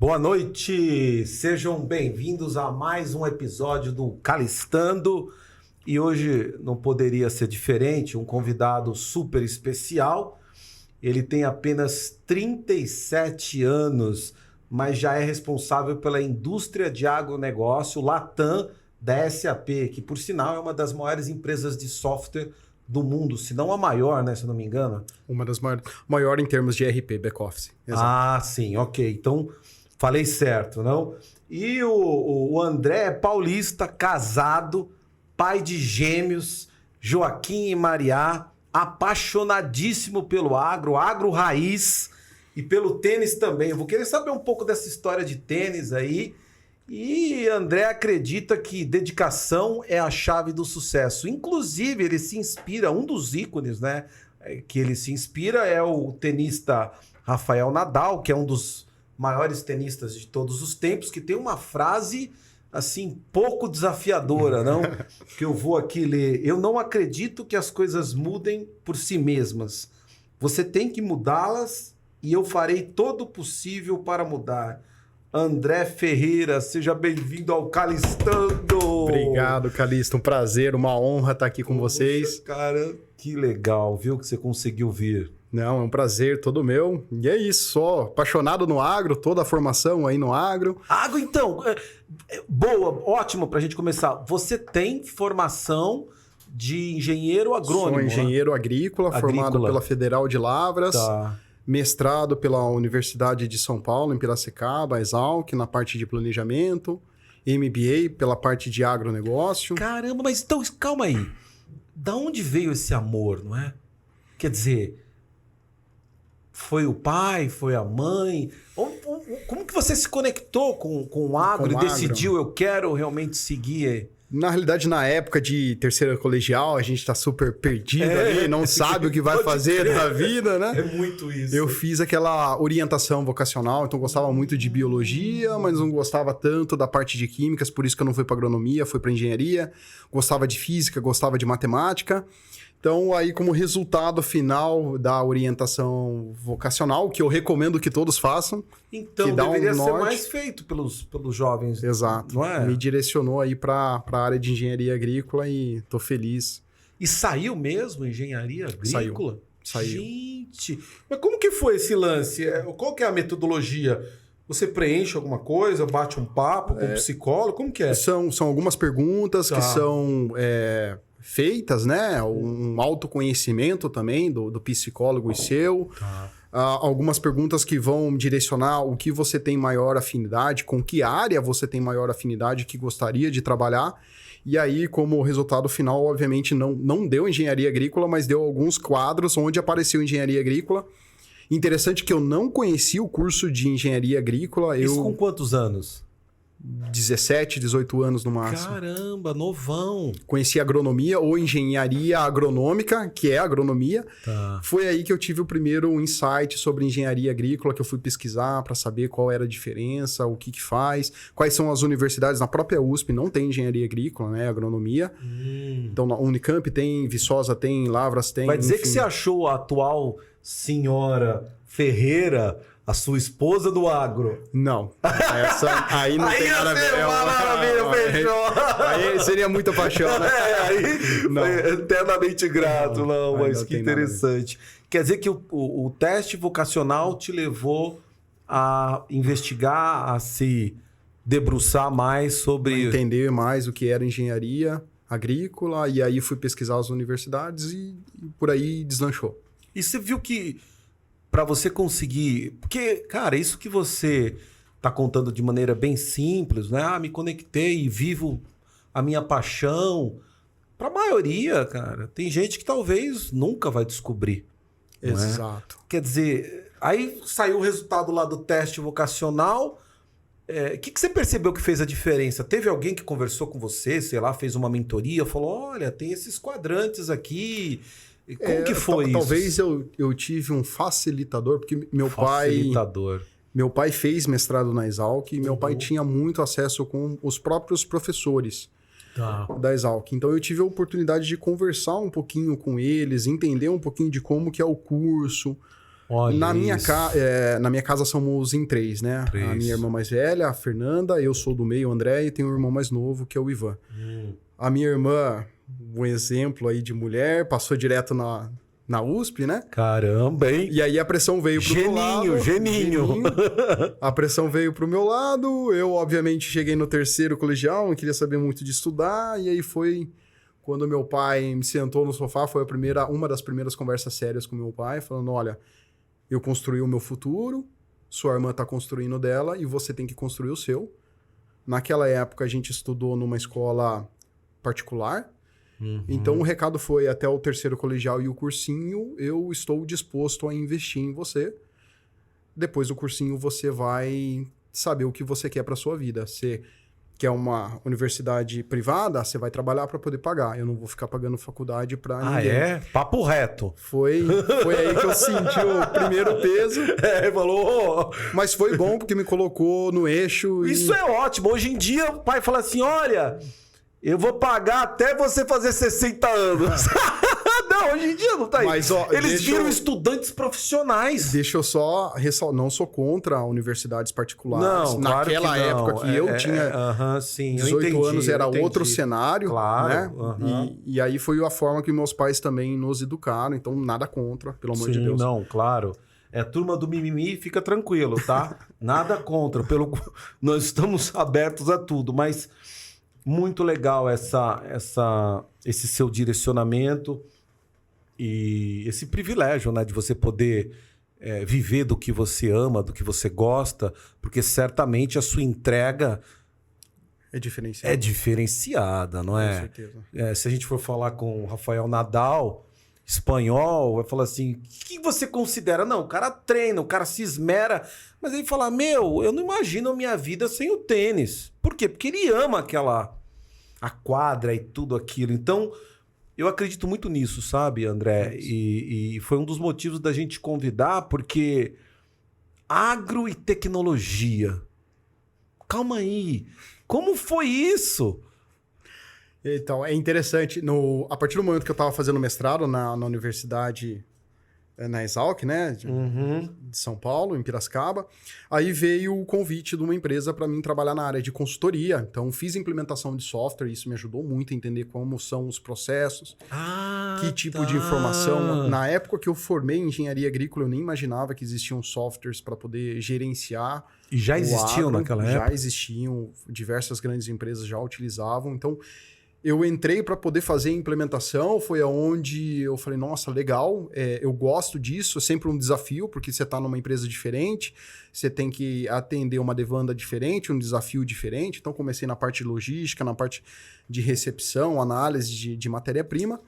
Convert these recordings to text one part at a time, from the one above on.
Boa noite, sejam bem-vindos a mais um episódio do Calistando. E hoje não poderia ser diferente, um convidado super especial. Ele tem apenas 37 anos, mas já é responsável pela indústria de agronegócio Latam da SAP, que por sinal é uma das maiores empresas de software do mundo, se não a maior, né, se eu não me engano. Uma das maiores, maior em termos de RP, back-office. Ah, sim, ok. Então, falei certo, não? E o André é paulista, casado, pai de gêmeos, Joaquim e Mariá, apaixonadíssimo pelo agro raiz e pelo tênis também. Eu vou querer saber um pouco dessa história de tênis aí. E André acredita que dedicação é a chave do sucesso. Inclusive, ele se inspira, um dos ícones, né, que ele se inspira é o tenista Rafael Nadal, que é um dos maiores tenistas de todos os tempos, que tem uma frase, assim, pouco desafiadora, não? Que eu vou aqui ler. Eu não acredito que as coisas mudem por si mesmas. Você tem que mudá-las e eu farei todo o possível para mudar. André Ferreira, seja bem-vindo ao Calistando. Obrigado, Calista. Um prazer, uma honra estar aqui com vocês. Cara, que legal, viu, que você conseguiu vir. Não, é um prazer todo meu. E é isso, só apaixonado no agro, toda a formação aí no agro. Agro, então, boa, ótimo pra gente começar. Você tem formação de engenheiro agrônomo? Sou engenheiro agrícola, formado pela Federal de Lavras. Tá. Mestrado pela Universidade de São Paulo, em Piracicaba, Exalc, na parte de planejamento. MBA pela parte de agronegócio. Caramba, mas então, calma aí. Da onde veio esse amor, não é? Quer dizer, foi o pai, foi a mãe? Como que você se conectou com o agro e decidiu, eu quero realmente seguir? Na realidade, na época de terceira colegial, a gente tá super perdido ali, não sabe o que vai fazer da vida, né? É muito isso. Eu fiz aquela orientação vocacional, então gostava muito de biologia, mas não gostava tanto da parte de químicas, por isso que eu não fui para agronomia, fui para engenharia. Gostava de física, gostava de matemática. Então, aí, como resultado final da orientação vocacional, que eu recomendo que todos façam. Então, que dá deveria ser norte. mais feito pelos jovens. Exato. Não é? Me direcionou aí para a área de engenharia agrícola e tô feliz. E saiu mesmo engenharia agrícola? Saiu. Gente, mas como que foi esse lance? Qual que é a metodologia? Você preenche alguma coisa, bate um papo com um psicólogo? Como que é? São algumas perguntas que são feitas, né? Um autoconhecimento também do psicólogo e seu. Tá. Algumas perguntas que vão direcionar o que você tem maior afinidade, com que área você tem maior afinidade que gostaria de trabalhar. E aí, como resultado final, obviamente, não deu engenharia agrícola, mas deu alguns quadros onde apareceu engenharia agrícola. Interessante que eu não conheci o curso de engenharia agrícola. Isso com quantos anos? 17, 18 anos no máximo. Caramba, novão. Conheci agronomia ou engenharia agronômica, que é agronomia. Tá. Foi aí que eu tive o primeiro insight sobre engenharia agrícola, que eu fui pesquisar para saber qual era a diferença, o que faz, quais são as universidades. Na própria USP não tem engenharia agrícola, né? Agronomia. Então, na Unicamp tem, Viçosa tem, Lavras tem. Vai dizer enfim. que você achou a atual senhora Ferreira a sua esposa do agro? Não. Essa aí não tem nada a ver. Fechou. Aí seria muita paixão, né? Aí Não. foi eternamente grato, não, Aí mas não que tem nada a ver. interessante. Quer dizer que o teste vocacional te levou a investigar, a se debruçar mais sobre... Entender mais o que era engenharia agrícola, e aí fui pesquisar as universidades e por aí deslanchou. E você viu que para você conseguir... Porque, cara, isso que você tá contando de maneira bem simples, né? Ah, me conectei e vivo a minha paixão. Para a maioria, cara, tem gente que talvez nunca vai descobrir. Não é? Exato. Quer dizer, aí saiu o resultado lá do teste vocacional. O que você percebeu que fez a diferença? Teve alguém que conversou com você, sei lá, fez uma mentoria, falou, olha, tem esses quadrantes aqui... Como que foi isso? Talvez eu tive um facilitador, porque meu pai fez mestrado na Exalc e meu pai tinha muito acesso com os próprios professores da Exalc. Então eu tive a oportunidade de conversar um pouquinho com eles, entender um pouquinho de como que é o curso, Olha Na minha, isso. na minha casa somos em 3, né? Três. A minha irmã mais velha, a Fernanda, eu sou do meio, o André, e tenho um irmão mais novo, que é o Ivan. A minha irmã, um exemplo aí de mulher, passou direto na USP, né? Caramba, hein? E aí a pressão veio pro meu lado. Geninho. A pressão veio pro meu lado. Eu, obviamente, cheguei no 3º colegial, não queria saber muito de estudar. E aí foi quando meu pai me sentou no sofá. Foi uma das primeiras conversas sérias com meu pai, falando: olha, eu construí o meu futuro, sua irmã tá construindo o dela e você tem que construir o seu. Naquela época, a gente estudou numa escola particular. Então, o recado foi: até o 3º colegial e o cursinho, eu estou disposto a investir em você. Depois do cursinho, você vai saber o que você quer para sua vida. Você quer uma universidade privada, você vai trabalhar para poder pagar. Eu não vou ficar pagando faculdade para ninguém. É? Papo reto. Foi aí que eu senti o primeiro peso. Falou... Mas foi bom, porque me colocou no eixo. Isso é ótimo. Hoje em dia, o pai fala assim, olha... Eu vou pagar até você fazer 60 anos. Não, hoje em dia não tá aí. Mas, ó, eles viram estudantes profissionais. Deixa eu só ressaltar, não sou contra universidades particulares. Não, naquela claro que não. época que eu tinha sim, 18 anos, era outro cenário. Claro. Né? E aí foi a forma que meus pais também nos educaram. Então, nada contra, pelo amor de Deus. Não, claro. É turma do mimimi, fica tranquilo, tá? Nada contra. Nós estamos abertos a tudo, mas... Muito legal esse seu direcionamento e esse privilégio, né, de você poder viver do que você ama, do que você gosta, porque certamente a sua entrega é diferenciada, não é? Com certeza. Se a gente for falar com o Rafael Nadal, espanhol, vai falar assim, o que você considera? Não, o cara treina, o cara se esmera, mas ele fala, eu não imagino a minha vida sem o tênis. Por quê? Porque ele ama a quadra e tudo aquilo. Então, eu acredito muito nisso, sabe, André? E foi um dos motivos da gente convidar, porque agro e tecnologia. Calma aí. Como foi isso? Então, é interessante. A partir do momento que eu estava fazendo mestrado na universidade, na Exalc, né? De São Paulo, em Piracicaba. Aí veio o convite de uma empresa para mim trabalhar na área de consultoria. Então, fiz implementação de software. Isso me ajudou muito a entender como são os processos. Que tipo de informação. Na época que eu formei em engenharia agrícola, eu nem imaginava que existiam softwares para poder gerenciar. E já existiam naquela época? Já existiam. Diversas grandes empresas já utilizavam. Então... Eu entrei para poder fazer a implementação, foi aonde eu falei, nossa, legal, eu gosto disso, é sempre um desafio, porque você está numa empresa diferente, você tem que atender uma demanda diferente, um desafio diferente. Então, comecei na parte de logística, na parte de recepção, análise de matéria-prima.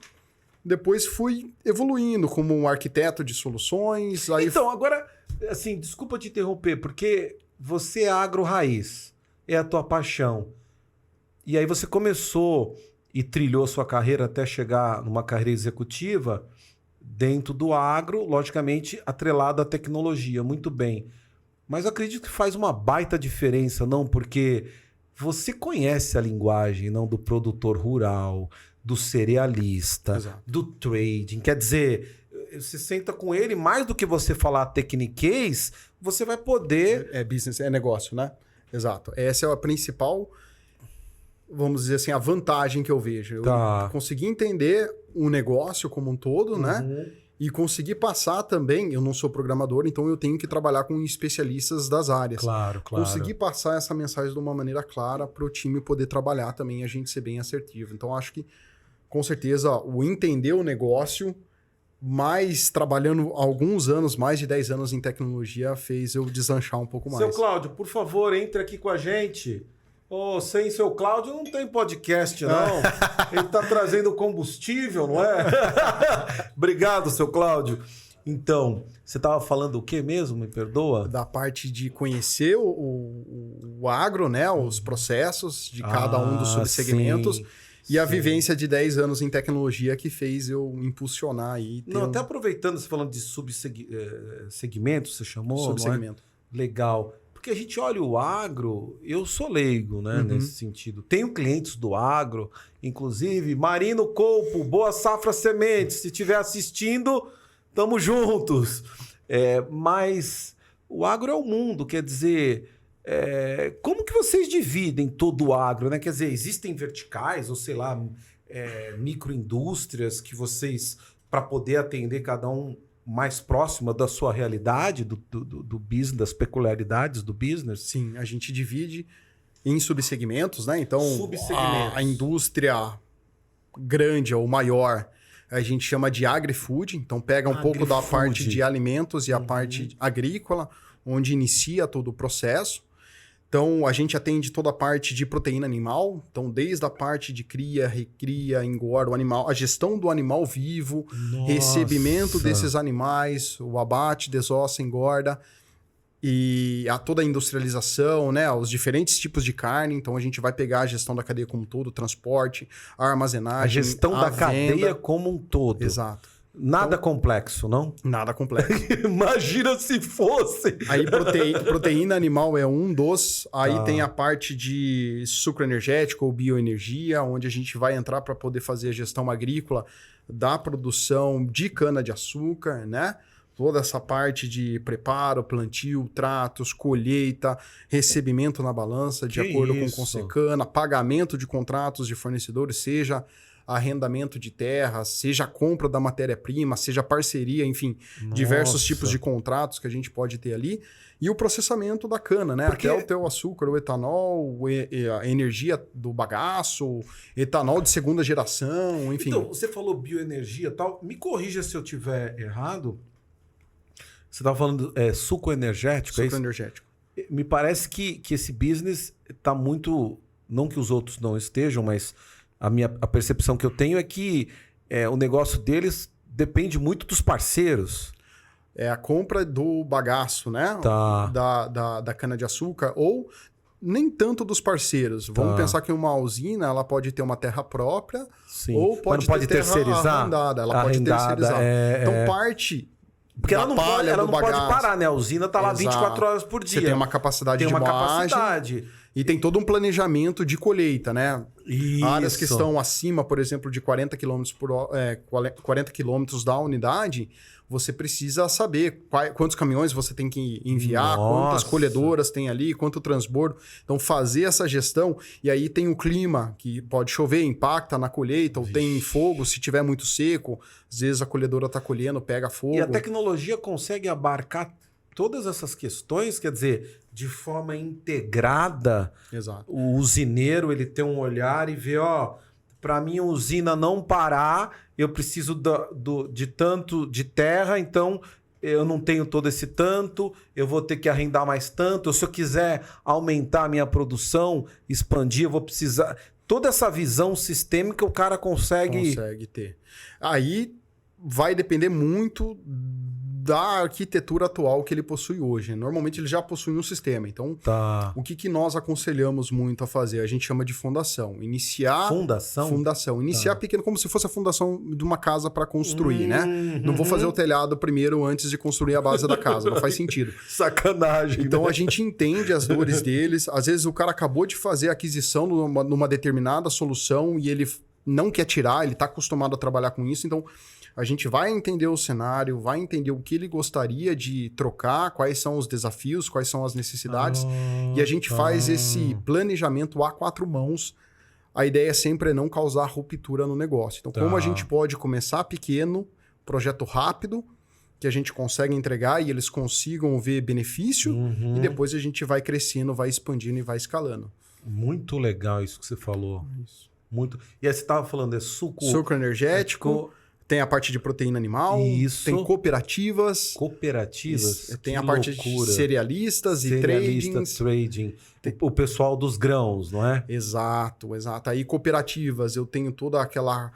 Depois fui evoluindo como um arquiteto de soluções. Aí... Então, agora, assim, desculpa te interromper, porque você é agro-raiz, é a tua paixão. E aí você começou e trilhou sua carreira até chegar numa carreira executiva dentro do agro, logicamente atrelado à tecnologia, muito bem. Mas eu acredito que faz uma baita diferença, não? Porque você conhece a linguagem, não, do produtor rural, do cerealista, Exato. do trading. Quer dizer, você senta com ele, mais do que você falar tecniquez, você vai poder... É business, é negócio, né? Exato. Essa é a principal... Vamos dizer assim, a vantagem que eu vejo. Eu consegui entender o negócio como um todo, né? E consegui passar também, eu não sou programador, então eu tenho que trabalhar com especialistas das áreas. Claro. Consegui passar essa mensagem de uma maneira clara para o time poder trabalhar também e a gente ser bem assertivo. Então, acho que, com certeza, o entender o negócio, mais trabalhando alguns anos, mais de 10 anos em tecnologia, fez eu deslanchar um pouco mais. Seu Cláudio, por favor, entre aqui com a gente. Sem seu Cláudio não tem podcast, não. Ele tá trazendo combustível, não é? Obrigado, seu Cláudio. Então, você estava falando o que mesmo? Me perdoa? Da parte de conhecer o agro, né? Os processos de cada um dos subsegmentos. Sim, e a vivência de 10 anos em tecnologia que fez eu impulsionar aí. Não, até aproveitando, você falando de segmento, você chamou? Subsegmento. Legal. Porque a gente olha o agro, eu sou leigo, né, nesse sentido. Tenho clientes do agro, inclusive Marino Colpo, Boa Safra Sementes, se estiver assistindo, tamo juntos. Mas o agro é o mundo, quer dizer, como que vocês dividem todo o agro, né? Quer dizer, existem verticais ou, sei lá, microindústrias que vocês, para poder atender cada um mais próxima da sua realidade, do business, das peculiaridades do business? Sim, a gente divide em subsegmentos, né? Então, Subsegmentos. a indústria grande ou maior, a gente chama de agri-food. Então, pega um pouco da parte de alimentos e a parte agrícola, onde inicia todo o processo. Então, a gente atende toda a parte de proteína animal. Então, desde a parte de cria, recria, engorda o animal, a gestão do animal vivo, recebimento desses animais, o abate, desossa, engorda, e toda a industrialização, né? Os diferentes tipos de carne. Então, a gente vai pegar a gestão da cadeia como um todo, o transporte, a armazenagem, a gestão da cadeia como um todo. Exato. Nada complexo, não? Nada complexo. Imagina se fosse! Aí proteína animal é um dos. Aí tem a parte de sucro energético ou bioenergia, onde a gente vai entrar para poder fazer a gestão agrícola da produção de cana-de-açúcar, né? Toda essa parte de preparo, plantio, tratos, colheita, recebimento na balança, de acordo com o Consecana, pagamento de contratos de fornecedores, seja arrendamento de terras, seja a compra da matéria-prima, seja parceria, enfim, diversos tipos de contratos que a gente pode ter ali. E o processamento da cana, né? Até o teu açúcar, o etanol, a energia do bagaço, etanol de segunda geração, enfim. Então, você falou bioenergia e tal. Me corrija se eu tiver errado. Você estava falando suco energético, Suco energético. Me parece que esse business está muito... Não que os outros não estejam, mas a percepção que eu tenho é que o negócio deles depende muito dos parceiros. É a compra do bagaço, né? Tá. Da cana-de-açúcar, ou nem tanto dos parceiros. Vamos pensar que uma usina ela pode ter uma terra própria, sim, ou pode ter terceirizar. Arrendada. Ela pode terceirizar. Então, parte... Porque ela não pode parar, né? A usina está lá 24 horas por dia. Você tem uma capacidade de moagem. E tem todo um planejamento de colheita, né? Isso. Áreas que estão acima, por exemplo, de 40 km 40 quilômetros da unidade, você precisa saber quantos caminhões você tem que enviar, quantas colhedoras tem ali, quanto transbordo. Então, fazer essa gestão. E aí tem o clima, que pode chover, impacta na colheita, ou tem fogo, se tiver muito seco. Às vezes a colhedora está colhendo, pega fogo. E a tecnologia consegue abarcar todas essas questões, quer dizer, de forma integrada. Exato. O usineiro ele tem um olhar e vê, para minha usina não parar, eu preciso de tanto de terra, então eu não tenho todo esse tanto, eu vou ter que arrendar mais tanto. Ou se eu quiser aumentar a minha produção, expandir, eu vou precisar... Toda essa visão sistêmica o cara consegue ter. Aí vai depender muito da arquitetura atual que ele possui hoje. Normalmente ele já possui um sistema. Então, o que nós aconselhamos muito a fazer? A gente chama de fundação. Iniciar... Fundação. Iniciar pequeno, como se fosse a fundação de uma casa para construir, né? Não vou fazer o telhado primeiro antes de construir a base da casa. Não faz sentido. Sacanagem. Então, né? a gente entende as dores deles. Às vezes, o cara acabou de fazer a aquisição numa determinada solução e ele não quer tirar, ele está acostumado a trabalhar com isso. Então, a gente vai entender o cenário, vai entender o que ele gostaria de trocar, quais são os desafios, quais são as necessidades. E a gente faz esse planejamento a 4 mãos. A ideia sempre é não causar ruptura no negócio. Então, como a gente pode começar pequeno, projeto rápido, que a gente consegue entregar e eles consigam ver benefício, e depois a gente vai crescendo, vai expandindo e vai escalando. Muito legal isso que você falou. Isso. Muito. E aí você estava falando, suco energético, tem a parte de proteína animal, tem cooperativas. Tem a parte de cerealistas e trading. O pessoal dos grãos, não é? Exato. Aí cooperativas, eu tenho toda aquela...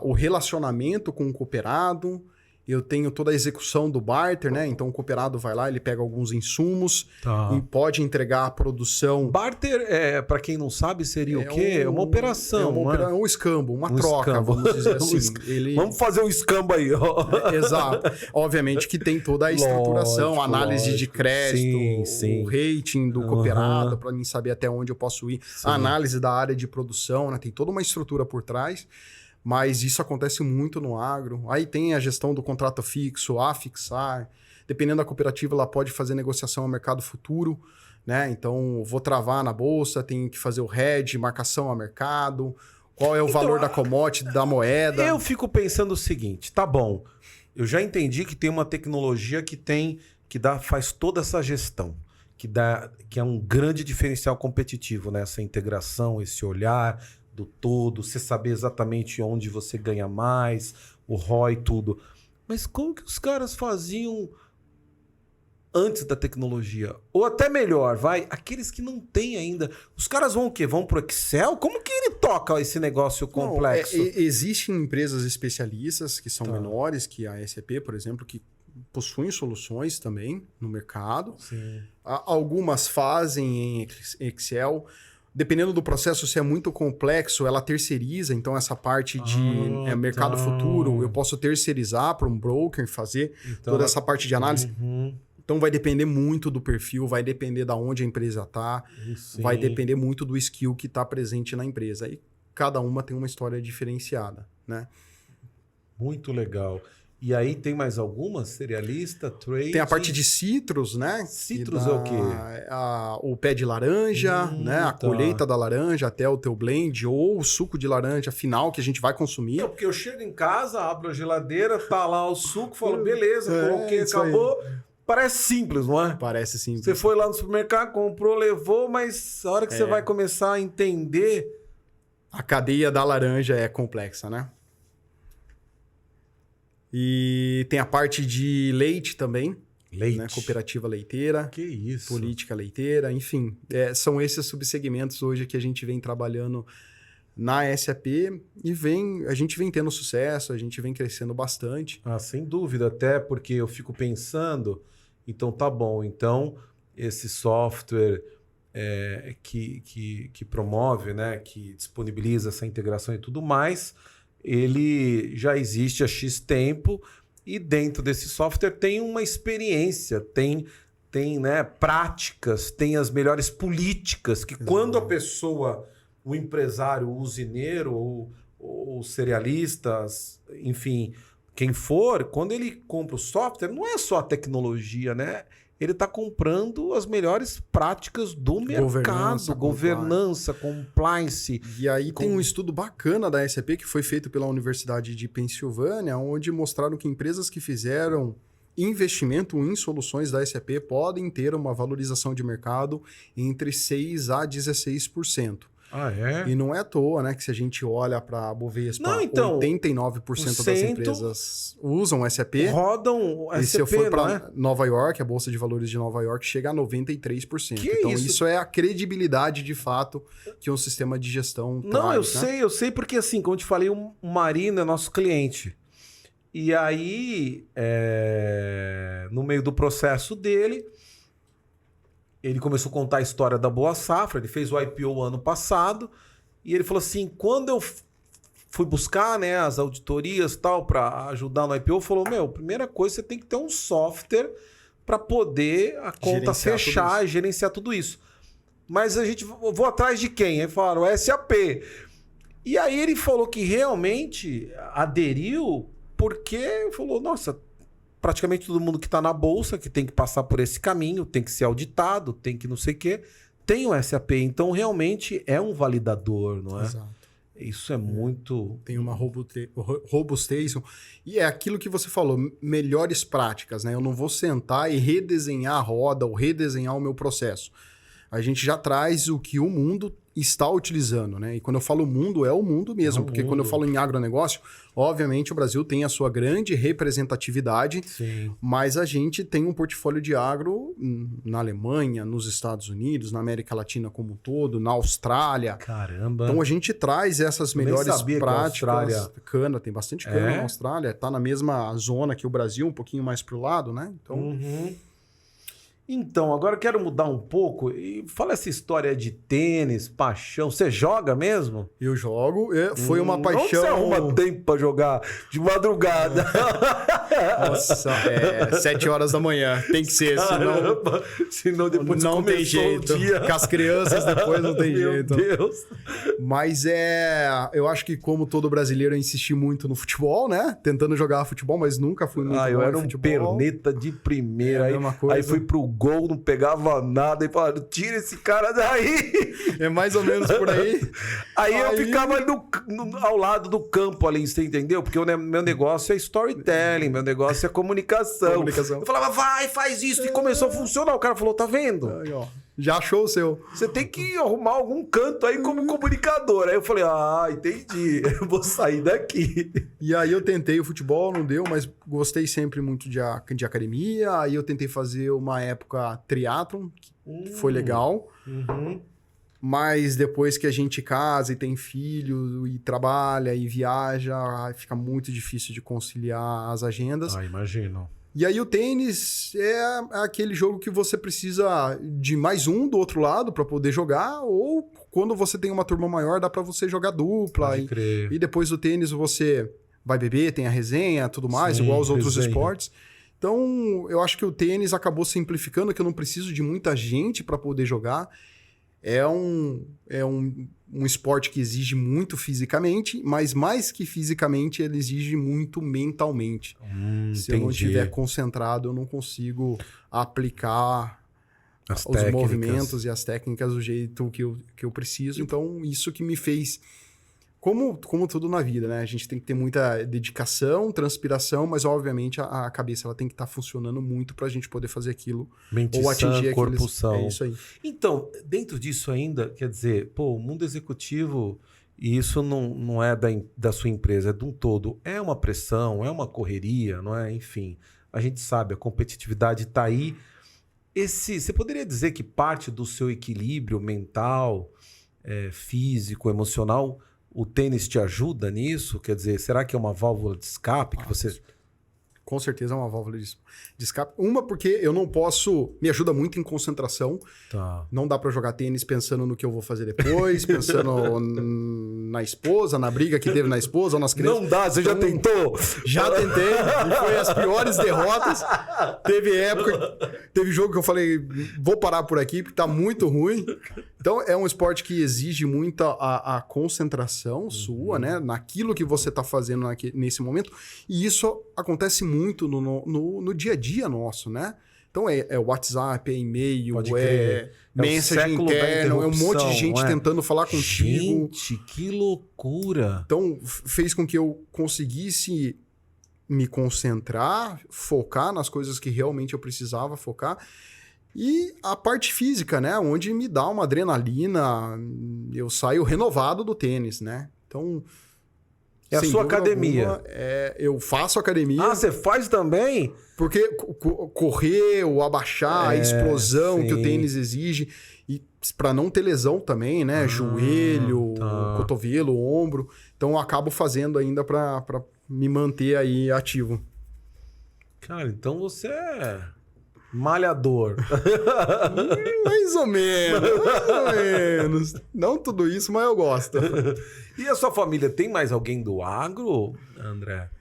o relacionamento com o cooperado, eu tenho toda a execução do barter, né? Então o cooperado vai lá, ele pega alguns insumos e pode entregar a produção. Barter, para quem não sabe, seria o quê? É uma operação. É um escambo, uma troca, vamos dizer assim. Vamos fazer um escambo aí. Exato. Obviamente que tem toda a estruturação, análise de crédito, o rating do cooperado, para mim saber até onde eu posso ir. A análise da área de produção, né? Tem toda uma estrutura por trás. Mas isso acontece muito no agro. Aí tem a gestão do contrato fixo, a fixar. Dependendo da cooperativa, ela pode fazer negociação ao mercado futuro, né? Então, vou travar na bolsa, tenho que fazer o hedge, marcação ao mercado, qual é o valor da commodity, da moeda. Eu fico pensando o seguinte, tá bom, eu já entendi que tem uma tecnologia faz toda essa gestão, que é um grande diferencial competitivo, né? Essa integração, esse olhar do todo, você saber exatamente onde você ganha mais, o ROI, tudo. Mas como que os caras faziam antes da tecnologia? Ou até melhor, aqueles que não têm ainda. Os caras vão o quê? Vão pro Excel? Como que ele toca esse negócio complexo? Existem empresas especialistas que são menores que a SAP, por exemplo, que possuem soluções também no mercado. Sim. Algumas fazem em Excel. Dependendo do processo, se é muito complexo, ela terceiriza. Então, essa parte de mercado futuro, eu posso terceirizar para um broker fazer toda essa parte de análise. Então, vai depender muito do perfil, vai depender de onde a empresa está, vai depender muito do skill que está presente na empresa. E cada uma tem uma história diferenciada, né? Muito legal. E aí tem mais algumas? Cerealista, trade? Tem a parte de citros, né? Citros é o quê? O pé de laranja, né? A colheita da laranja até o teu blend ou o suco de laranja final que a gente vai consumir. Porque eu chego em casa, abro a geladeira, tá lá o suco, falo, beleza, coloquei, acabou. Aí. Parece simples, não é? Parece simples. Você foi lá no supermercado, comprou, levou, mas a hora que você vai começar a entender... A cadeia da laranja é complexa, né? E tem a parte de leite também. Leite. Né? Cooperativa leiteira. Que isso. Política leiteira, enfim. São esses subsegmentos hoje que a gente vem trabalhando na SAP e a gente vem tendo sucesso, a gente vem crescendo bastante. Sem dúvida, até porque eu fico pensando, então tá bom, então esse software que promove, né, que disponibiliza essa integração e tudo mais, ele já existe há X tempo e dentro desse software tem uma experiência, tem né, práticas, tem as melhores políticas que quando a pessoa, o empresário, o usineiro ou cerealistas, enfim, quem for, quando ele compra o software, não é só a tecnologia, né? Ele está comprando as melhores práticas do mercado, governança, compliance. E aí tem um estudo bacana da SAP que foi feito pela Universidade de Pensilvânia, onde mostraram que empresas que fizeram investimento em soluções da SAP podem ter uma valorização de mercado entre 6% a 16%. E não é à toa, né? Que se a gente olha para a Bovespa, 89% das empresas usam SAP. Rodam SAP, e se eu for para Nova York, a Bolsa de Valores de Nova York chega a 93%. Então isso é a credibilidade de fato que um sistema de gestão traz. Eu sei porque assim, como eu te falei, o Marino é nosso cliente. E aí, no meio do processo dele, ele começou a contar a história da Boa Safra, ele fez o IPO ano passado, e ele falou assim, quando eu fui buscar, né, as auditorias tal para ajudar no IPO, falou, primeira coisa, você tem que ter um software para poder a conta fechar e gerenciar tudo isso. Mas vou atrás de quem? Aí falaram, o SAP. E aí ele falou que realmente aderiu porque falou, nossa, praticamente todo mundo que está na bolsa, que tem que passar por esse caminho, tem que ser auditado, tem que não sei o quê, tem o SAP. Então, realmente é um validador, não é? Exato. Isso é muito... Tem uma robustez. E é aquilo que você falou, melhores práticas, né? Eu não vou sentar e redesenhar a roda ou redesenhar o meu processo. A gente já traz o que o mundo está utilizando, né? E quando eu falo mundo, é o mundo mesmo. Porque quando eu falo em agronegócio, obviamente o Brasil tem a sua grande representatividade, mas a gente tem um portfólio de agro na Alemanha, nos Estados Unidos, na América Latina como um todo, na Austrália. Caramba! Então a gente traz essas melhores práticas. Cana, tem bastante cana na Austrália. Está na mesma zona que o Brasil, um pouquinho mais para o lado, né? Então... Então, agora eu quero mudar um pouco e fala essa história de tênis, paixão. Você joga mesmo? Eu jogo, foi uma paixão... Onde você arruma tempo pra jogar de madrugada? Nossa, 7 horas da manhã, tem que ser, senão depois não tem jeito. Com as crianças depois não tem jeito. Meu Deus. Mas eu acho que como todo brasileiro eu insisti muito no futebol, né? Tentando jogar futebol, mas nunca fui muito bom eu era em um futebol. perneta de primeira. Aí fui pro gol, não pegava nada e falaram, tira esse cara daí. É mais ou menos por aí. Aí eu ficava ao lado do campo ali, você entendeu? Porque meu negócio é storytelling, meu negócio é comunicação. Eu falava, vai, faz isso. E começou a funcionar. O cara falou, tá vendo? Aí, ó, já achou o seu. Você tem que arrumar algum canto aí como comunicador. Aí eu falei, entendi. Eu vou sair daqui. E aí eu tentei o futebol, não deu, mas gostei sempre muito de academia. Aí eu tentei fazer uma época triatlon, que foi legal. Uhum. Mas depois que a gente casa e tem filho, e trabalha e viaja, fica muito difícil de conciliar as agendas. Imagino. E aí o tênis é aquele jogo que você precisa de mais um do outro lado para poder jogar, ou quando você tem uma turma maior dá para você jogar dupla. Pode crer. E depois do tênis você vai beber, tem a resenha, tudo mais, Sim, igual aos outros resenha. esportes. Então eu acho que o tênis acabou simplificando, que eu não preciso de muita gente para poder jogar. É um esporte que exige muito fisicamente, mas mais que fisicamente, ele exige muito mentalmente. Se eu não estiver concentrado, eu não consigo aplicar os movimentos e as técnicas do jeito que eu preciso. Então, isso que me fez... Como tudo na vida, né? A gente tem que ter muita dedicação, transpiração, mas obviamente a cabeça ela tem que estar funcionando muito para a gente poder fazer aquilo ou atingir corpo são. É isso aí. Então, dentro disso ainda, quer dizer, o mundo executivo, e isso não é da sua empresa, é de um todo. É uma pressão, é uma correria, não é? Enfim, a gente sabe, a competitividade está aí. Você poderia dizer que parte do seu equilíbrio mental, físico, emocional... O tênis te ajuda nisso? Quer dizer, será que é uma válvula de escape que você... Com certeza é uma válvula de escape. Uma, porque eu não posso... Me ajuda muito em concentração. Tá. Não dá pra jogar tênis pensando no que eu vou fazer depois, pensando na esposa, na briga que teve na esposa, nas crianças. Não dá, você já tentou? Já tentei, e foi as piores derrotas. Teve jogo que eu falei, vou parar por aqui, porque tá muito ruim. Então, é um esporte que exige muita a concentração sua, né? Naquilo que você tá fazendo nesse momento. E isso acontece muito no dia a dia nosso, né? Então, é WhatsApp, é e-mail, mensagem interna, é um monte de gente tentando falar contigo. Gente, que loucura! Então, fez com que eu conseguisse me concentrar, focar nas coisas que realmente eu precisava focar. E a parte física, né? Onde me dá uma adrenalina, eu saio renovado do tênis, né? Então... É a sua academia. Eu faço academia. Você faz também? Porque correr, o abaixar, a explosão que o tênis exige. E para não ter lesão também, né? Joelho, cotovelo, ombro. Então eu acabo fazendo ainda para me manter aí ativo. Cara, então você é malhador. Mais ou menos. Não tudo isso, mas eu gosto. E a sua família, tem mais alguém do agro, André?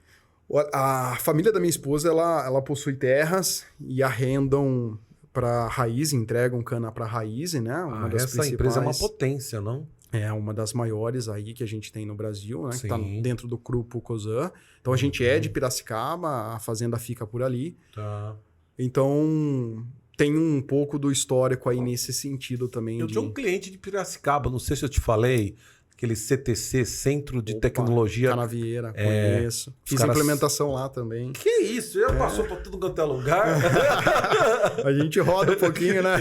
A família da minha esposa, ela possui terras e arrendam para raiz, entregam cana para raiz, né? Essa empresa é uma potência, não? É uma das maiores aí que a gente tem no Brasil, né? Sim. Que tá dentro do grupo Cosan. Então a gente é de Piracicaba, a fazenda fica por ali. Tá. Então tem um pouco do histórico aí nesse sentido também. Eu tinha um cliente de Piracicaba, não sei se eu te falei, aquele CTC, Centro de Tecnologia. Canavieira, conheço. Fiz implementação lá também. Que isso? Já passou por tudo quanto é lugar? A gente roda um pouquinho, né?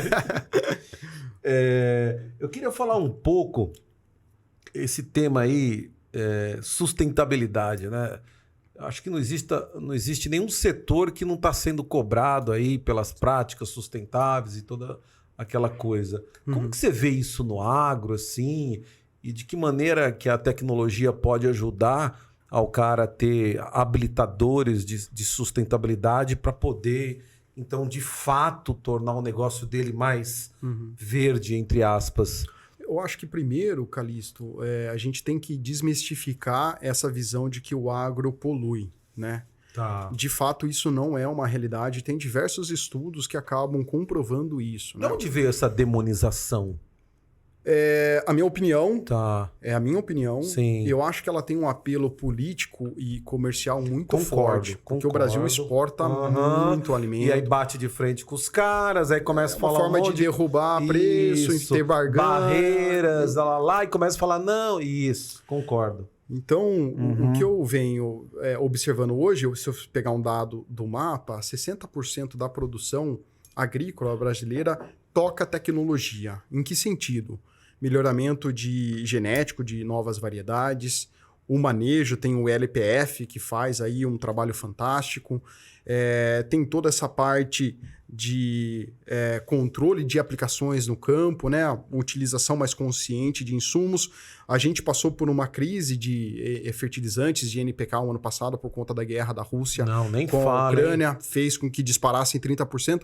Eu queria falar um pouco esse tema aí, sustentabilidade, né? Acho que não existe nenhum setor que não está sendo cobrado aí pelas práticas sustentáveis e toda aquela coisa. Como que você vê isso no agro, assim? E de que maneira que a tecnologia pode ajudar ao cara a ter habilitadores de sustentabilidade para poder então, de fato, tornar o negócio dele mais verde, entre aspas? Eu acho que primeiro, Calixto, a gente tem que desmistificar essa visão de que o agro polui, né? Tá. De fato, isso não é uma realidade. Tem diversos estudos que acabam comprovando isso. De onde veio essa demonização? A minha opinião, Tá. é a minha opinião. Sim. Eu acho que ela tem um apelo político e comercial muito Concordo, forte. Porque o Brasil concordo. exporta Aham. muito alimento. E aí bate de frente com os caras, aí começa a uma falar forma um de monte derrubar preço, Isso. ter barganha. Barreiras, lá, e começa a falar, não, isso, concordo. Então, o que eu venho observando hoje, se eu pegar um dado do mapa, 60% da produção agrícola brasileira toca tecnologia. Em que sentido? Melhoramento de genético de novas variedades, o manejo, tem o LPF que faz aí um trabalho fantástico, tem toda essa parte de controle de aplicações no campo, né? Utilização mais consciente de insumos. A gente passou por uma crise de fertilizantes de NPK o ano passado por conta da guerra da Rússia com a Ucrânia, fez com que disparassem 30%.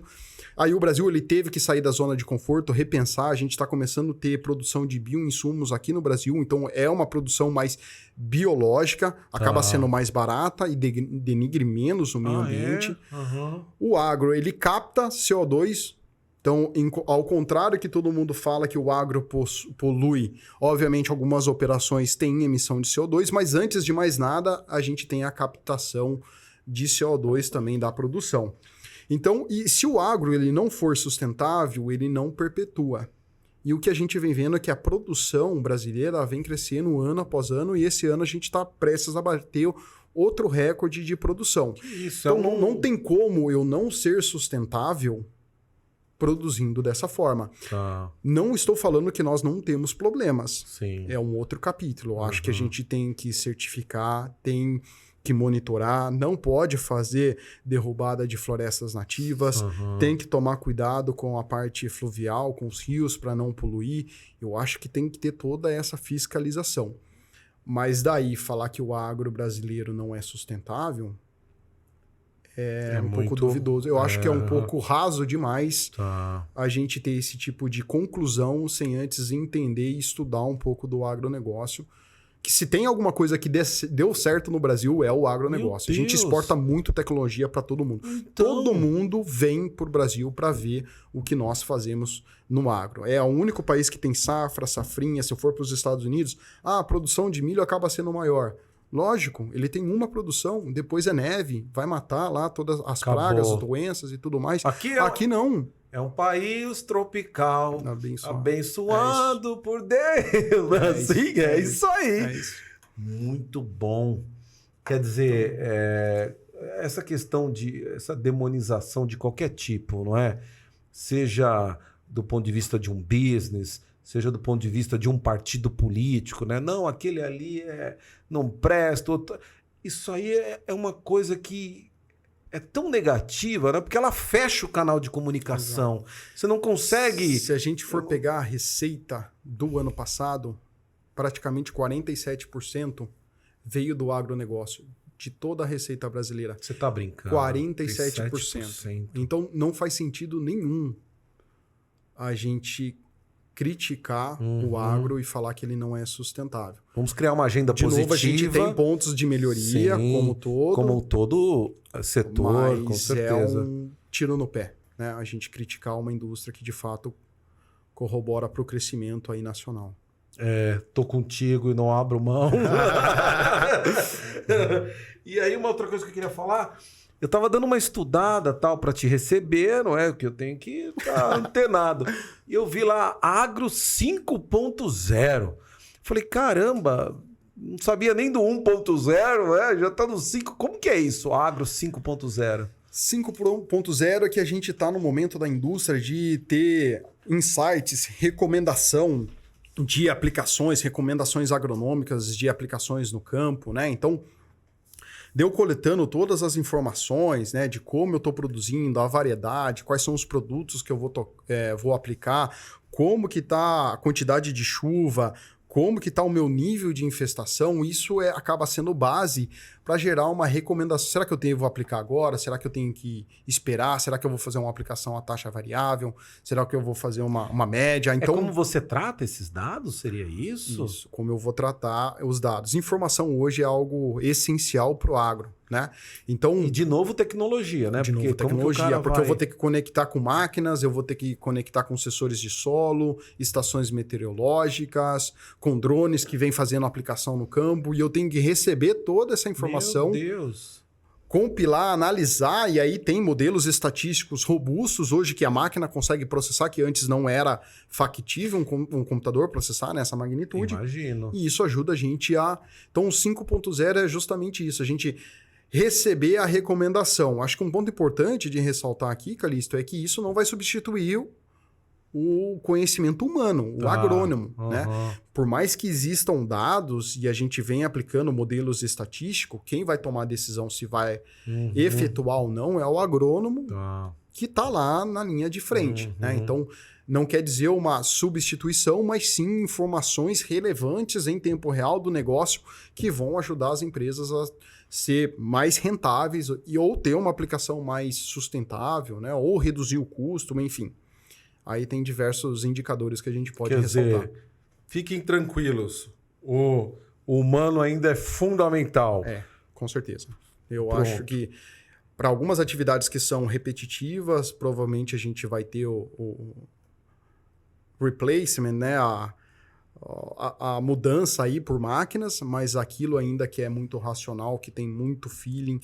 Aí o Brasil ele teve que sair da zona de conforto, repensar. A gente está começando a ter produção de bioinsumos aqui no Brasil, então é uma produção mais biológica, acaba sendo mais barata e denigre menos o meio ambiente. O agro, ele capta CO2. Então, ao contrário que todo mundo fala que o agro polui, obviamente algumas operações têm emissão de CO2, mas antes de mais nada, a gente tem a captação de CO2 também da produção. Então, e se o agro ele não for sustentável, ele não perpetua. E o que a gente vem vendo é que a produção brasileira vem crescendo ano após ano, e esse ano a gente está prestes a bater outro recorde de produção. Isso, então, não tem como eu não ser sustentável produzindo dessa forma. Não estou falando que nós não temos problemas. Sim. É um outro capítulo. Eu acho que a gente tem que certificar, tem que monitorar, não pode fazer derrubada de florestas nativas, tem que tomar cuidado com a parte fluvial, com os rios para não poluir. Eu acho que tem que ter toda essa fiscalização. Mas daí falar que o agro brasileiro não é sustentável é um pouco duvidoso. Eu acho que é um pouco raso demais a gente ter esse tipo de conclusão sem antes entender e estudar um pouco do agronegócio. Que se tem alguma coisa que deu certo no Brasil é o agronegócio. A gente exporta muito tecnologia para todo mundo. Então... Todo mundo vem para o Brasil para ver o que nós fazemos no agro. É o único país que tem safra, safrinha. Se eu for para os Estados Unidos, a produção de milho acaba sendo maior. Lógico, ele tem uma produção, depois é neve, vai matar lá todas as pragas, as doenças e tudo mais. Aqui não. É um país tropical, abençoado isso. por Deus. É isso aí. Muito bom. Quer dizer, essa questão essa demonização de qualquer tipo, não é? Seja do ponto de vista de um business, seja do ponto de vista de um partido político, né? Não, aquele ali não presta. Isso aí é uma coisa que é tão negativa, né? Porque ela fecha o canal de comunicação. Exato. Você não consegue... Se a gente for pegar a receita do ano passado, praticamente 47% veio do agronegócio. De toda a receita brasileira. Você tá brincando. 47%. Então, não faz sentido nenhum a gente criticar o agro e falar que ele não é sustentável. Vamos criar uma agenda positiva. De novo, a gente tem pontos de melhoria, como todo setor, com certeza. É um tiro no pé, né? A gente criticar uma indústria que, de fato, corrobora para o crescimento aí nacional. Tô contigo e não abro mão. E aí, uma outra coisa que eu queria falar... Eu tava dando uma estudada tal para te receber, não é? Que eu tenho que estar antenado. E eu vi lá Agro 5.0. Falei, caramba, não sabia nem do 1.0, né? Já tá no 5. Como que é isso, Agro 5.0? 5.0 é que a gente tá no momento da indústria de ter insights, recomendação de aplicações, recomendações agronômicas de aplicações no campo, né? Então, deu coletando todas as informações, né, de como eu estou produzindo, a variedade, quais são os produtos que eu vou aplicar, como que está a quantidade de chuva, como que está o meu nível de infestação, isso acaba sendo base para gerar uma recomendação. Será que eu devo aplicar agora? Será que eu tenho que esperar? Será que eu vou fazer uma aplicação a taxa variável? Será que eu vou fazer uma média? Então, como você trata esses dados? Seria isso? Isso, como eu vou tratar os dados. Informação hoje é algo essencial para o agro, né? Então, e de novo tecnologia, né? De novo tecnologia, porque eu vou ter que conectar com máquinas, eu vou ter que conectar com sensores de solo, estações meteorológicas, com drones que vêm fazendo aplicação no campo, e eu tenho que receber toda essa informação, Meu Deus, compilar, analisar, e aí tem modelos estatísticos robustos hoje que a máquina consegue processar, que antes não era factível um computador processar nessa magnitude. Imagino. E isso ajuda a gente a... Então, o 5.0 é justamente isso, a gente receber a recomendação. Acho que um ponto importante de ressaltar aqui, Calixto, é que isso não vai substituir o conhecimento humano, o agrônomo, né? Por mais que existam dados e a gente venha aplicando modelos estatísticos, quem vai tomar a decisão se vai efetuar ou não é o agrônomo que está lá na linha de frente, né? Então, não quer dizer uma substituição, mas sim informações relevantes em tempo real do negócio que vão ajudar as empresas a ser mais rentáveis ou ter uma aplicação mais sustentável, né? Ou reduzir o custo, enfim. Aí tem diversos indicadores que a gente pode ressaltar. Dizer, fiquem tranquilos. O humano ainda é fundamental. Com certeza. Eu acho que para algumas atividades que são repetitivas, provavelmente a gente vai ter o replacement, né? A mudança aí por máquinas, mas aquilo ainda que é muito racional, que tem muito feeling.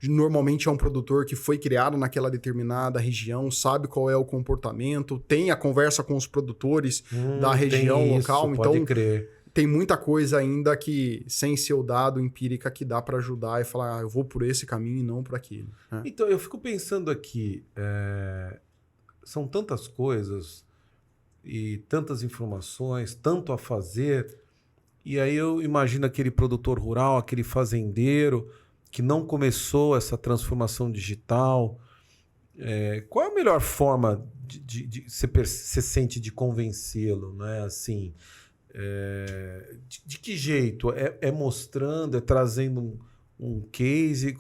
Normalmente é um produtor que foi criado naquela determinada região, sabe qual é o comportamento, tem a conversa com os produtores da região local. Isso, então, pode crer. Tem muita coisa ainda que, sem ser o dado empírica, que dá para ajudar e falar, eu vou por esse caminho e não por aquele. Né? Então, eu fico pensando aqui, são tantas coisas e tantas informações, tanto a fazer, e aí eu imagino aquele produtor rural, aquele fazendeiro que não começou essa transformação digital. Qual é a melhor forma de você sente de convencê-lo, né? Assim, de que jeito? É mostrando, é trazendo um case?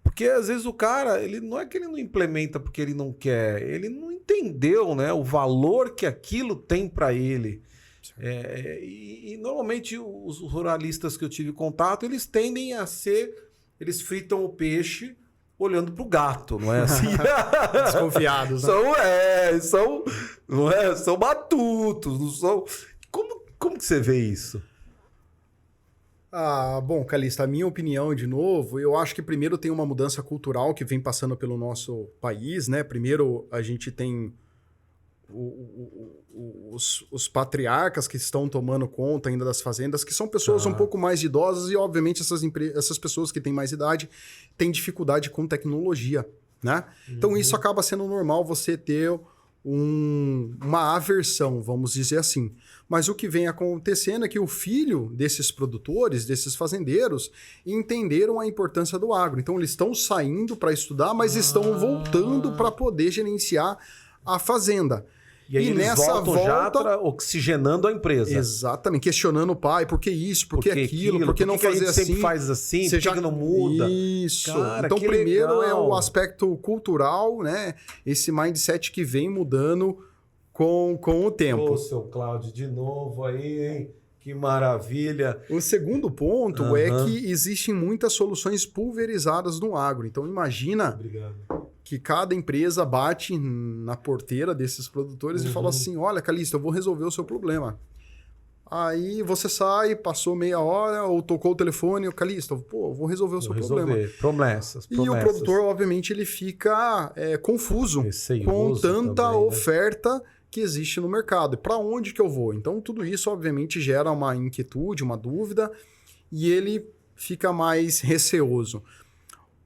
Porque às vezes o cara, ele não é que ele não implementa porque ele não quer, ele não entendeu, né, o valor que aquilo tem para ele. E normalmente os ruralistas que eu tive contato, eles tendem a ser... Eles fritam o peixe olhando pro gato, não é assim? Desconfiados, né? São matutos, não são... Como que você vê isso? Bom, Calixto, a minha opinião, de novo, eu acho que primeiro tem uma mudança cultural que vem passando pelo nosso país, né? Primeiro a gente tem os patriarcas que estão tomando conta ainda das fazendas, que são pessoas um pouco mais idosas e, obviamente, essas pessoas que têm mais idade têm dificuldade com tecnologia, né? Então, isso acaba sendo normal você ter uma aversão, vamos dizer assim. Mas o que vem acontecendo é que o filho desses produtores, desses fazendeiros, entenderam a importância do agro. Então, eles estão saindo para estudar, mas estão voltando para poder gerenciar a fazenda. E aí eles nessa já oxigenando a empresa. Exatamente, questionando o pai, por que isso, por que aquilo, por que não fazer assim? Sempre faz assim, por que não muda? Isso. Cara, então, primeiro legal. é o aspecto cultural, né? Esse mindset que vem mudando com o tempo. Ô, seu Cláudio, de novo aí, hein? Que maravilha. O segundo ponto é que existem muitas soluções pulverizadas no agro. Então, imagina... Obrigado. Que cada empresa bate na porteira desses produtores e fala assim, olha, Calixto, eu vou resolver o seu problema. Aí você sai, passou meia hora, ou tocou o telefone, o Calixto, eu vou resolver o seu problema. Promessas. E o produtor, obviamente, ele fica confuso com tanta também, né? oferta que existe no mercado. E para onde que eu vou? Então, tudo isso, obviamente, gera uma inquietude, uma dúvida, e ele fica mais receoso.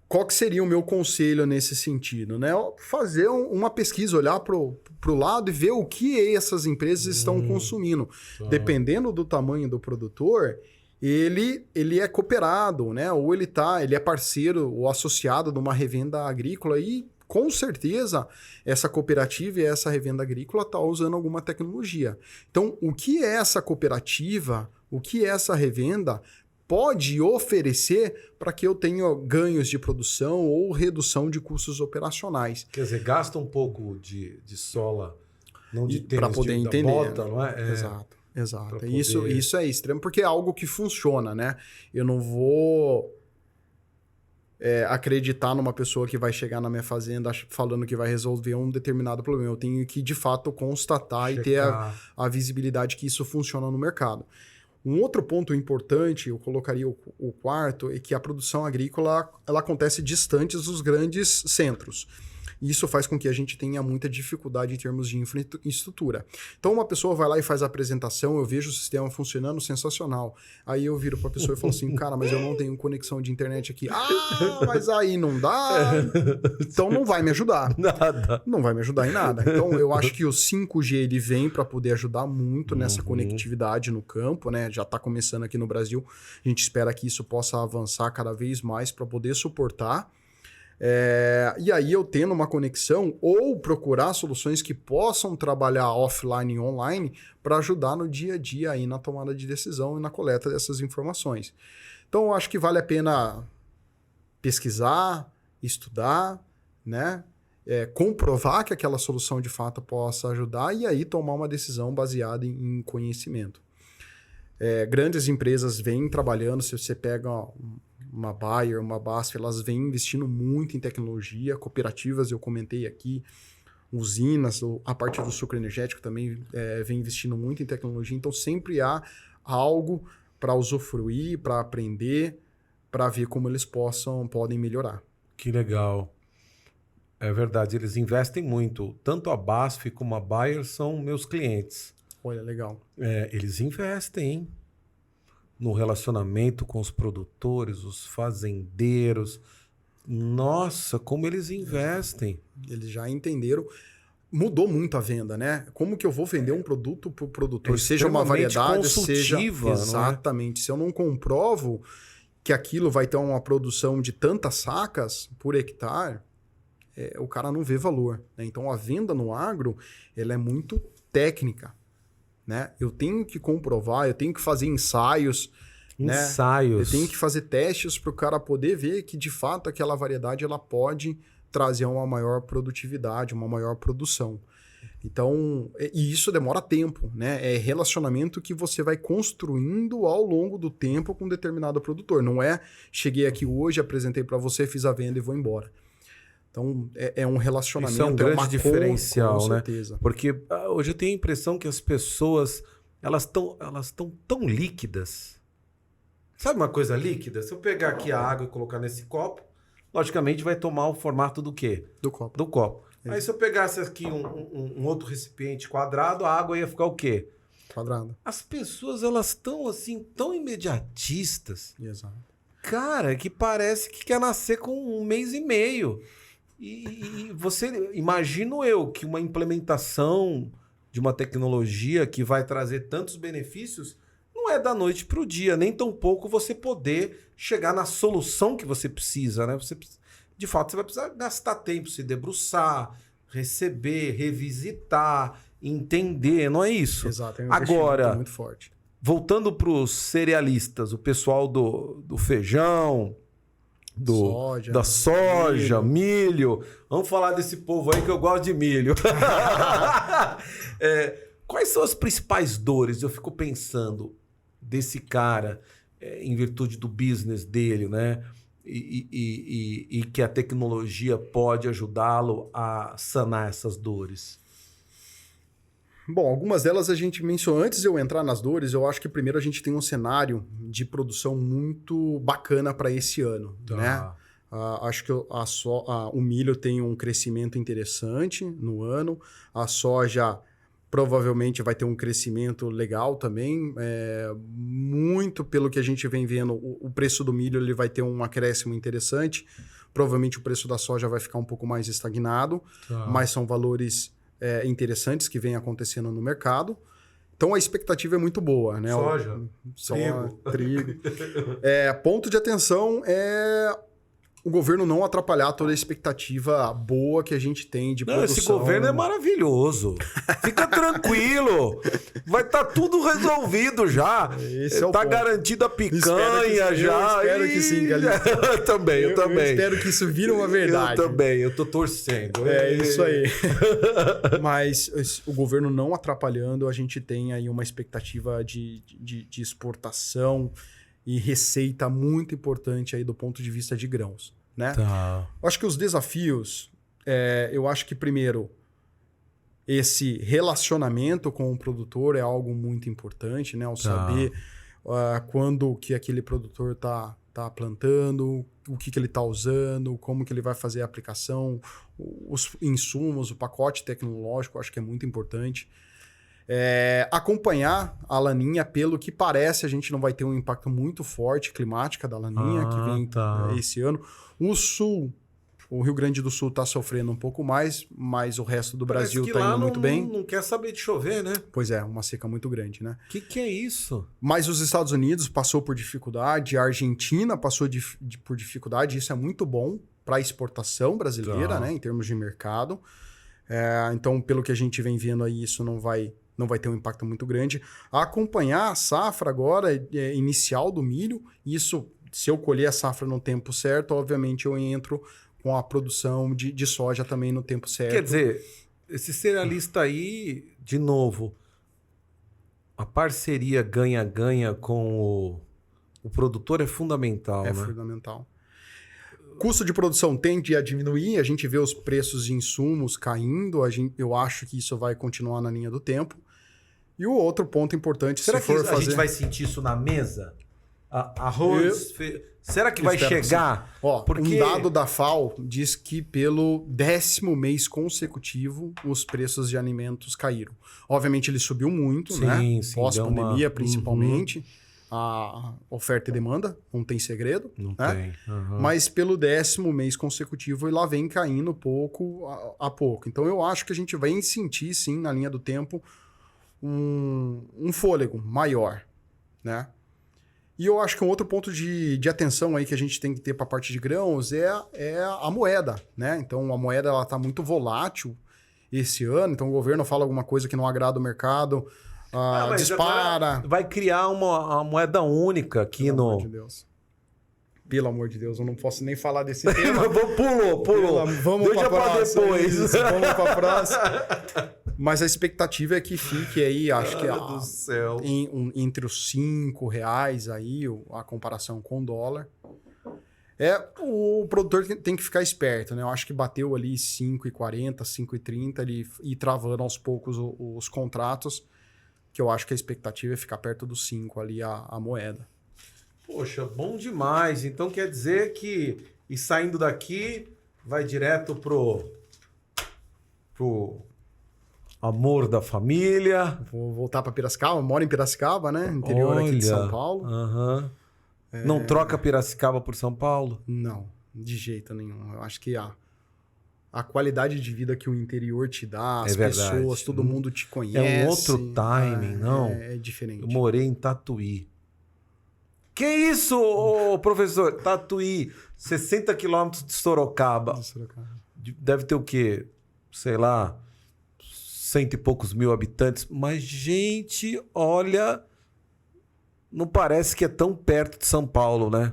Qual que seria o meu conselho nesse sentido? Né? Fazer uma pesquisa, olhar para o lado e ver o que essas empresas estão consumindo. Dependendo do tamanho do produtor, ele é cooperado, né? Ou ele é parceiro ou associado de uma revenda agrícola e, com certeza, essa cooperativa e essa revenda agrícola está usando alguma tecnologia. Então, o que essa cooperativa O que essa revenda pode oferecer para que eu tenha ganhos de produção ou redução de custos operacionais. Quer dizer, gasta um pouco de sola, não de tênis, para poder da entender. bota, não é? Exato. Poder... Isso é extremo, porque é algo que funciona, né? Eu não vou acreditar numa pessoa que vai chegar na minha fazenda falando que vai resolver um determinado problema. Eu tenho que, de fato, constatar e ter a visibilidade que isso funciona no mercado. Um outro ponto importante, eu colocaria o quarto, é que a produção agrícola ela acontece distantes dos grandes centros. Isso faz com que a gente tenha muita dificuldade em termos de infraestrutura. Então, uma pessoa vai lá e faz a apresentação, eu vejo o sistema funcionando, sensacional. Aí eu viro para a pessoa e falo assim, cara, mas eu não tenho conexão de internet aqui. Ah, mas aí não dá. Então, não vai me ajudar. Nada. Não vai me ajudar em nada. Então, eu acho que o 5G ele vem para poder ajudar muito nessa conectividade no campo, né? Já está começando aqui no Brasil. A gente espera que isso possa avançar cada vez mais para poder suportar. E aí eu tendo uma conexão ou procurar soluções que possam trabalhar offline e online para ajudar no dia a dia aí na tomada de decisão e na coleta dessas informações. Então eu acho que vale a pena pesquisar, estudar, né? Comprovar que aquela solução de fato possa ajudar e aí tomar uma decisão baseada em conhecimento. Grandes empresas vêm trabalhando, se você pega uma Bayer, uma BASF, elas vêm investindo muito em tecnologia, cooperativas, eu comentei aqui, usinas, a parte do sucro energético também vem investindo muito em tecnologia, então sempre há algo para usufruir, para aprender, para ver como eles podem melhorar. Que legal. É verdade, eles investem muito. Tanto a BASF como a Bayer são meus clientes. Olha, legal. Eles investem, hein? No relacionamento com os produtores, os fazendeiros. Nossa, como eles investem. Eles já entenderam. Mudou muito a venda, né? Como que eu vou vender um produto para o produtor? Seja uma variedade, seja... Exatamente. Se eu não comprovo que aquilo vai ter uma produção de tantas sacas por hectare, o cara não vê valor, né? Então, a venda no agro, ela é muito técnica. Né? Eu tenho que comprovar, eu tenho que fazer ensaios. Né? Eu tenho que fazer testes para o cara poder ver que, de fato, aquela variedade ela pode trazer uma maior produtividade, uma maior produção. Então, e isso demora tempo, né? É relacionamento que você vai construindo ao longo do tempo com um determinado produtor. Não é cheguei aqui hoje, apresentei para você, fiz a venda e vou embora. Então, é um relacionamento. Isso é um grande diferencial, com né? certeza. Porque hoje eu tenho a impressão que as pessoas, elas estão tão líquidas. Sabe uma coisa líquida? Se eu pegar aqui a água e colocar nesse copo, logicamente vai tomar o formato do quê? Do copo. Do copo. Aí se eu pegasse aqui um outro recipiente quadrado, a água ia ficar o quê? Quadrado. As pessoas, elas estão assim, tão imediatistas. Exato. Cara, que parece que quer nascer com 1 mês e meio. E você, imagino eu, que uma implementação de uma tecnologia que vai trazer tantos benefícios não é da noite para o dia, nem tampouco você poder chegar na solução que você precisa, né? De fato, você vai precisar gastar tempo, se debruçar, receber, revisitar, entender, não é isso? Exato, é um agora, muito forte. Voltando para os cerealistas, o pessoal do feijão... da soja, milho. Vamos falar desse povo aí que eu gosto de milho. Quais são as principais dores? Eu fico pensando desse cara, em virtude do business dele, né? E que a tecnologia pode ajudá-lo a sanar essas dores. Bom, algumas delas a gente mencionou. Antes de eu entrar nas dores, eu acho que primeiro a gente tem um cenário de produção muito bacana para esse ano, né? Acho que o milho tem um crescimento interessante no ano. A soja provavelmente vai ter um crescimento legal também. Muito pelo que a gente vem vendo, o preço do milho ele vai ter um acréscimo interessante. Provavelmente o preço da soja vai ficar um pouco mais estagnado, mas são valores... interessantes que vêm acontecendo no mercado. Então a expectativa é muito boa, né? Soja, trigo. Ponto de atenção é o governo não atrapalhar toda a expectativa boa que a gente tem de produção. Esse governo é maravilhoso. Fica tranquilo. Vai estar tudo resolvido já. Esse é o tá ponto. garantida a picanha já. Eu espero que sim, galera. Eu também. Eu espero que isso vire uma verdade. Eu também, eu tô torcendo. É isso aí. Mas o governo não atrapalhando, a gente tem aí uma expectativa de exportação e receita muito importante aí do ponto de vista de grãos, né? Tá. Eu acho que os desafios, eu acho que primeiro, esse relacionamento com o produtor é algo muito importante, né? O saber quando que aquele produtor tá plantando, o que ele está usando, como que ele vai fazer a aplicação, os insumos, o pacote tecnológico, acho que é muito importante. Acompanhar a laninha, pelo que parece, a gente não vai ter um impacto muito forte climática da laninha que vem esse ano. O Rio Grande do Sul está sofrendo um pouco mais, mas o resto do Brasil está indo muito bem. Não quer saber de chover, né? Pois é, uma seca muito grande, né? Que é isso? Mas os Estados Unidos passou por dificuldade, a Argentina passou por dificuldade, isso é muito bom para a exportação brasileira, né? Em termos de mercado. Então, pelo que a gente vem vendo aí, isso não vai ter um impacto muito grande. Acompanhar a safra agora, inicial do milho, isso, se eu colher a safra no tempo certo, obviamente eu entro com a produção de soja também no tempo certo. Quer dizer, esse cerealista aí, de novo, a parceria ganha-ganha com o produtor é fundamental, né? É fundamental. Custo de produção tende a diminuir, a gente vê os preços de insumos caindo, eu acho que isso vai continuar na linha do tempo. E o outro ponto importante, será que a gente vai sentir isso na mesa? Arroz... Será que vai chegar? Um dado da FAO diz que pelo 10º mês consecutivo os preços de alimentos caíram. Obviamente ele subiu muito, né? Pós-pandemia, principalmente. A oferta e demanda, não tem segredo. Não né? tem. Uhum. Mas pelo 10º mês consecutivo, ela vem caindo pouco a pouco. Então eu acho que a gente vai sentir, sim, na linha do tempo, um fôlego maior, né? E eu acho que um outro ponto de atenção aí que a gente tem que ter para a parte de grãos é a moeda, né? Então a moeda ela está muito volátil esse ano, então o governo fala alguma coisa que não agrada o mercado, dispara. Vai criar uma moeda única aqui Pelo amor de Deus. Pelo amor de Deus, eu não posso nem falar desse tema. Pulou. Vamos para depois. Vamos para a próxima. Mas a expectativa é que fique aí, acho que do céu. Entre os R$5 aí, a comparação com o dólar. O produtor tem que ficar esperto, né? Eu acho que bateu ali 5,40, 5,30, ele ir travando aos poucos os contratos, que eu acho que a expectativa é ficar perto dos 5 ali a moeda. Poxa, bom demais. Então quer dizer que, e saindo daqui, vai direto pro amor da família. Vou voltar para Piracicaba, moro em Piracicaba, né? Interior aqui de São Paulo. Não troca Piracicaba por São Paulo? Não, de jeito nenhum. Eu acho que a qualidade de vida que o interior te dá, as pessoas, todo mundo te conhece. É um outro timing, não? É diferente. Eu morei em Tatuí. Que isso, professor? Tatuí, 60 quilômetros de Sorocaba. Deve ter o quê? Sei lá, 100 e poucos mil habitantes. Mas, gente, olha... Não parece que é tão perto de São Paulo, né?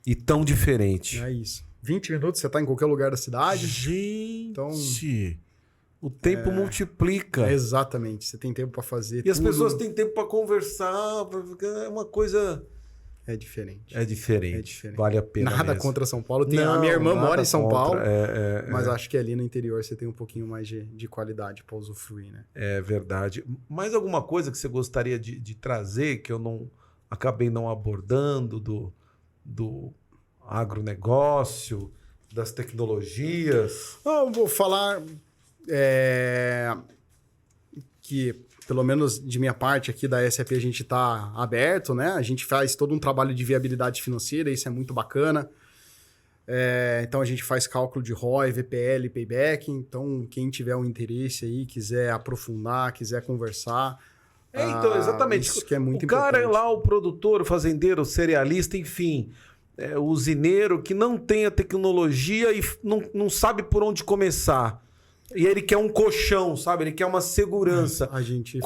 E tão diferente. É isso. 20 minutos, você tá em qualquer lugar da cidade. Gente, então, o tempo multiplica. Exatamente, você tem tempo para fazer E as pessoas têm tempo para conversar, é uma coisa... É diferente. É diferente. Vale a pena Nada mesmo. contra São Paulo. A minha irmã mora em São Paulo, mas é. acho que ali no interior você tem um pouquinho mais de qualidade para usufruir, né? É verdade. Mais alguma coisa que você gostaria de trazer que eu acabei não abordando do agronegócio, das tecnologias? Eu vou falar que, pelo menos de minha parte aqui da SAP, a gente está aberto, né? A gente faz todo um trabalho de viabilidade financeira, isso é muito bacana. Então a gente faz cálculo de ROI, VPL, Payback. Então quem tiver um interesse aí, quiser aprofundar, quiser conversar... Então, exatamente. Isso que é muito o cara importante. é lá, o produtor, o fazendeiro, o cerealista, enfim... usineiro que não tem a tecnologia e não sabe por onde começar. E ele quer um colchão, sabe? Ele quer uma segurança. A gente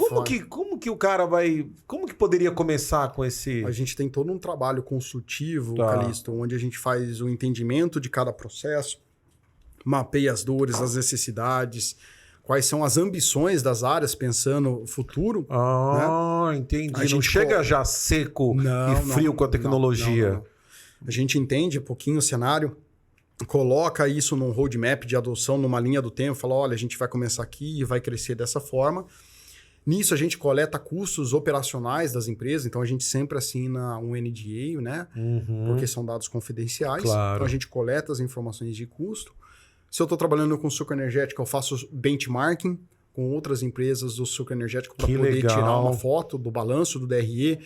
como que o cara vai... Como que poderia começar com esse... A gente tem todo um trabalho consultivo, Tá. Calixto, onde a gente faz o entendimento de cada processo, mapeia as dores, as necessidades, quais são as ambições das áreas pensando futuro. Entendi. A Não gente chega já seco e frio com a tecnologia. Não. A gente entende um pouquinho o cenário, coloca isso num roadmap de adoção, numa linha do tempo, fala, olha, a gente vai começar aqui e vai crescer dessa forma. Nisso a gente coleta custos operacionais das empresas, então a gente sempre assina um NDA, né? Porque são dados confidenciais. Claro. Então a gente coleta as informações de custo. Se eu estou trabalhando com suco energético, eu faço benchmarking com outras empresas do suco energético para poder legal. tirar uma foto do balanço do DRE,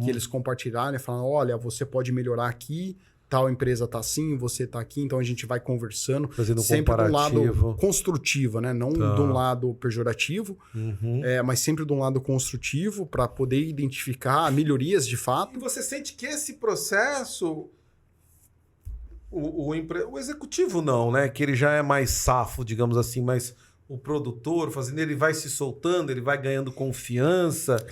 que eles compartilharem, falando, olha, você pode melhorar aqui, tal empresa está assim, você está aqui, então a gente vai conversando, Fazendo um sempre de um comparativo. lado construtivo, né? Não de um lado pejorativo, mas sempre de um lado construtivo para poder identificar melhorias de fato. E você sente que esse processo... O executivo não, né? Que ele já é mais safo, digamos assim, mas o produtor, fazendo, ele vai se soltando, ele vai ganhando confiança.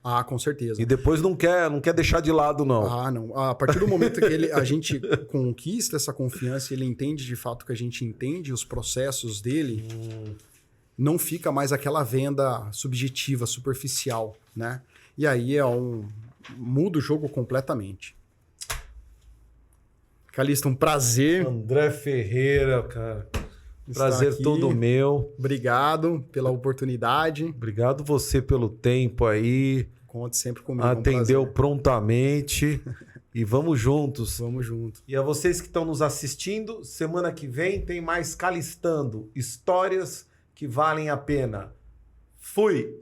Ah, com certeza. E depois não quer deixar de lado, não. Ah, não. A partir do momento que a gente conquista essa confiança, ele entende de fato que a gente entende os processos dele, não fica mais aquela venda subjetiva, superficial, né? E aí muda o jogo completamente. Calixto, um prazer. André Ferreira, cara. Prazer aqui. todo meu. Obrigado pela oportunidade. Obrigado você pelo tempo aí. Conte sempre comigo. Atendeu prontamente. E vamos juntos. Vamos junto. E a vocês que estão nos assistindo, semana que vem tem mais Calistando. Histórias que valem a pena. Fui!